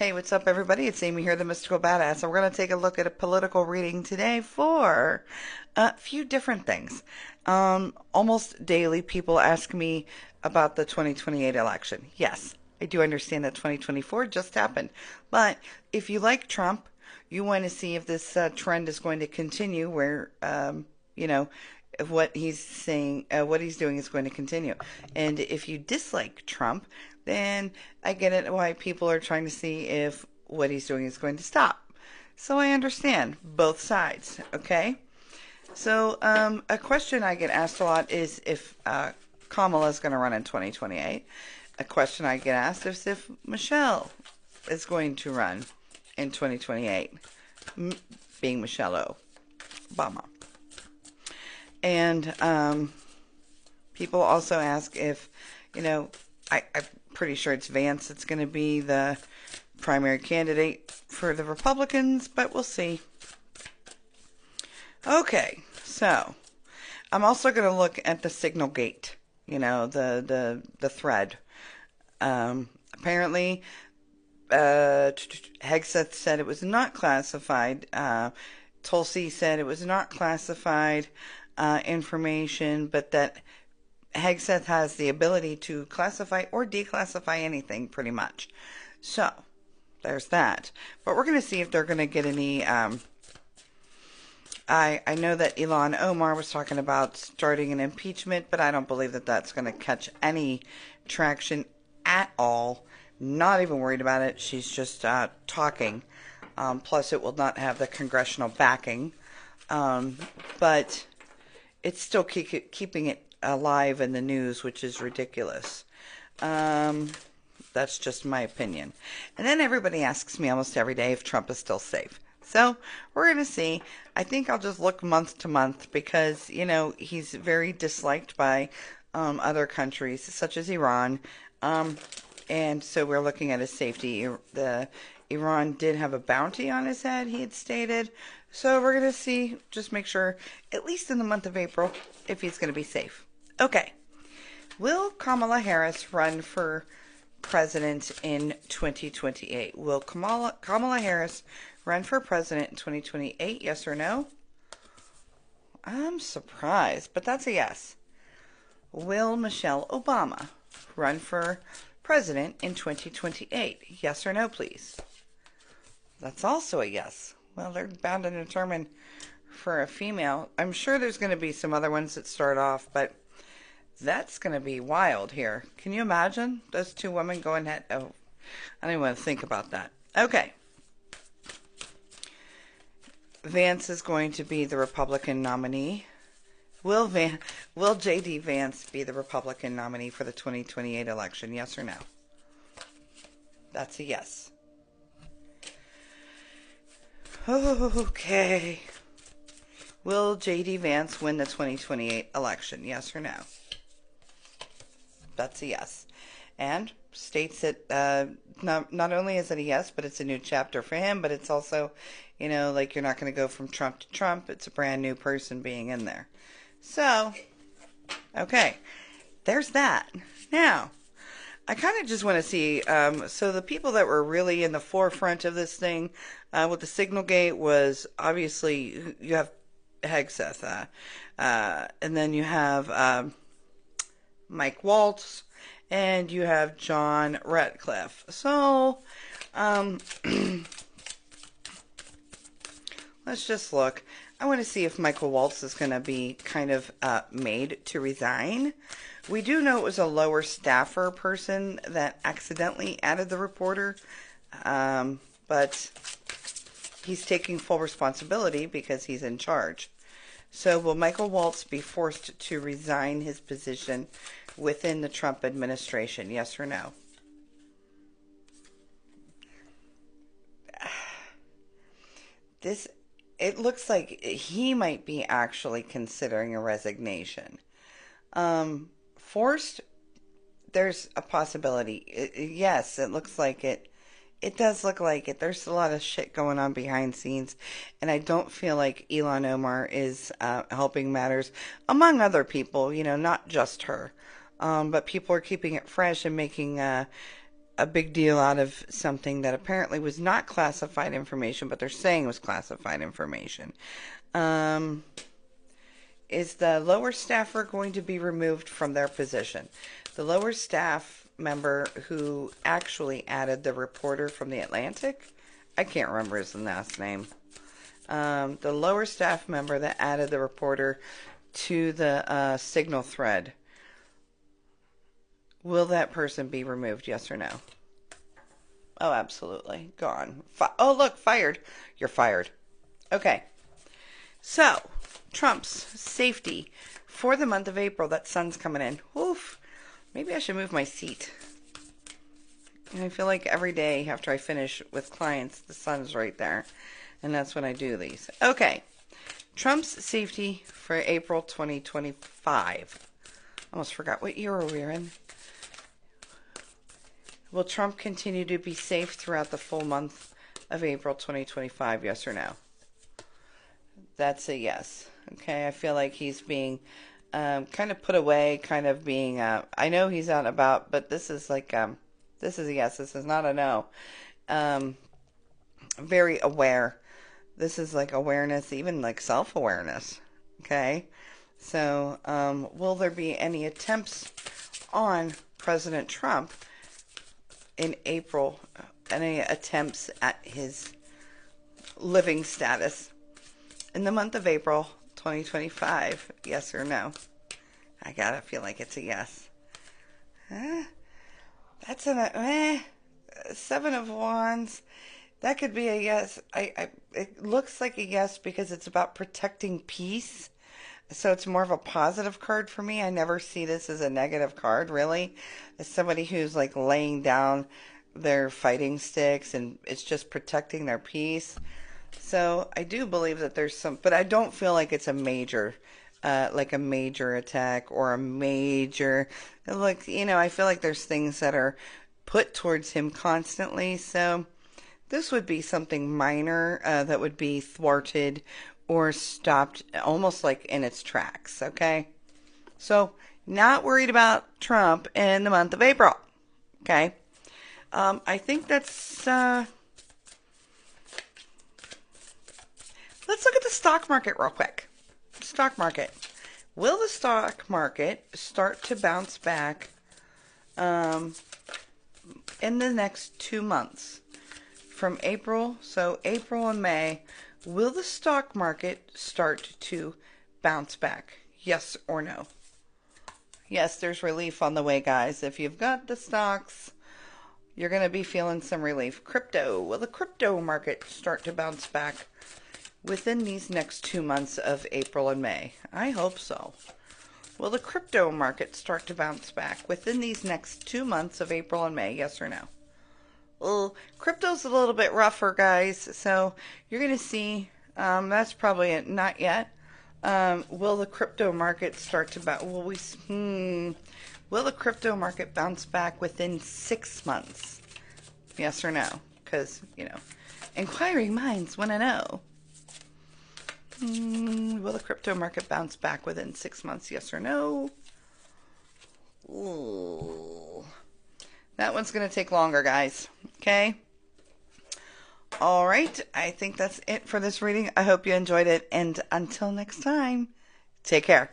Hey, what's up, everybody? It's Amy here, the Mystical Badass, and we're going to take a look at a political reading today for a few different things. Almost daily, people ask me about the 2028 election. Yes, I do understand that 2024 just happened, but if you like Trump, you want to see if this trend is going to continue where, you know, if what he's saying, what he's doing is going to continue. And if you dislike Trump, then I get it why people are trying to see if what he's doing is going to stop. So I understand both sides, okay? So a question I get asked a lot is if Kamala is going to run in 2028. A question I get asked is if Michelle is going to run in 2028, being Michelle Obama. And people also ask if, I'm pretty sure it's Vance that's going to be the primary candidate for the Republicans, but we'll see. Okay, so I'm also going to look at the signal gate, the thread. Apparently, Hegseth said it was not classified. Tulsi said it was not classified information, but that Hegseth has the ability to classify or declassify anything pretty much. So, there's that. But we're going to see if they're going to get any... I know that Ilhan Omar was talking about starting an impeachment, but I don't believe that that's going to catch any traction at all. Not even worried about it. She's just talking. Plus, it will not have the congressional backing. But it's still keeping it alive in the news, which is ridiculous. That's just my opinion. And then everybody asks me almost every day if Trump is still safe. So we're going to see. I think I'll just look month to month because, he's very disliked by other countries, such as Iran. And so we're looking at his safety. Iran did have a bounty on his head, he had stated. So we're going to see, just make sure, at least in the month of April, if he's going to be safe. Okay. Will Kamala Harris run for president in 2028? Will Kamala Harris run for president in 2028? Yes or no? I'm surprised, but that's a yes. Will Michelle Obama run for president in 2028? Yes or no, please? That's also a yes. Well, they're bound and determined for a female. I'm sure there's going to be some other ones that start off, but that's going to be wild here. Can you imagine those two women going head? Oh, I don't even want to think about that. Okay. Vance is going to be the Republican nominee. Will J.D. Vance be the Republican nominee for the 2028 election? Yes or no? That's a yes. Okay. Will J.D. Vance win the 2028 election? Yes or no? That's a yes. And states that not only is it a yes, but it's a new chapter for him, but it's also, like you're not going to go from Trump to Trump. It's a brand new person being in there. So, okay. There's that. Now, I kind of just want to see, so the people that were really in the forefront of this thing with the signal gate was obviously, you have Hegseth, and then you have Mike Waltz, and you have John Ratcliffe. So, let's just look. I want to see if Michael Waltz is going to be kind of made to resign. We do know it was a lower staffer person that accidentally added the reporter, but he's taking full responsibility because he's in charge. So will Michael Waltz be forced to resign his position within the Trump administration? Yes or no? It looks like he might be actually considering a resignation. Forced, there's a possibility. Yes, it looks like it. It does look like it. There's a lot of shit going on behind scenes, and I don't feel like Ilhan Omar is helping matters, among other people, not just her. But people are keeping it fresh and making a big deal out of something that apparently was not classified information, but they're saying was classified information. Is the lower staffer going to be removed from their position? The lower staff member who actually added the reporter from the Atlantic, I can't remember his last name. The lower staff member that added the reporter to the signal thread, will that person be removed, yes or no? Oh, absolutely. Gone. Oh, look, fired. You're fired. Okay. So, Trump's safety for the month of April. That sun's coming in. Oof. Maybe I should move my seat. And I feel like every day after I finish with clients, the sun's right there. And that's when I do these. Okay. Trump's safety for April 2025. Almost forgot what year we were in. Will Trump continue to be safe throughout the full month of April 2025? Yes or no? That's a yes. Okay, I feel like he's being kind of put away, kind of being, I know he's out and about, but this is like, this is a yes, this is not a no. Very aware. This is like awareness, even like self-awareness. Okay, so will there be any attempts on President Trump in April, any attempts at his living status in the month of April 2025? Yes or no? I gotta feel like it's a yes. That's a Seven of Wands. That could be a yes. It looks like a yes because it's about protecting peace. So it's more of a positive card for me. I never see this as a negative card, really. As somebody who's like laying down their fighting sticks and it's just protecting their peace. So I do believe that there's some, but I don't feel like it's a major, like a major attack or a major, like, you know, I feel like there's things that are put towards him constantly. So this would be something minor that would be thwarted or stopped almost like in its tracks, okay? So, not worried about Trump in the month of April, okay? I think that's, let's look at the stock market real quick. Stock market. Will the stock market start to bounce back in the next 2 months? From April, so April and May, will the stock market start to bounce back? Yes or no? Yes, there's relief on the way, guys. If you've got the stocks, you're going to be feeling some relief. Crypto. Will the crypto market start to bounce back within these next 2 months of April and May? I hope so. Will the crypto market start to bounce back within these next 2 months of April and May? Yes or no? Well, crypto's a little bit rougher, guys, so you're going to see, that's probably it, not yet. Will the crypto market start to bounce? Will the crypto market bounce back within 6 months? Yes or no? Because, you know, inquiring minds want to know. Will the crypto market bounce back within 6 months? Yes or no? Ooh. That one's going to take longer, guys. Okay? All right. I think that's it for this reading. I hope you enjoyed it. And until next time, take care.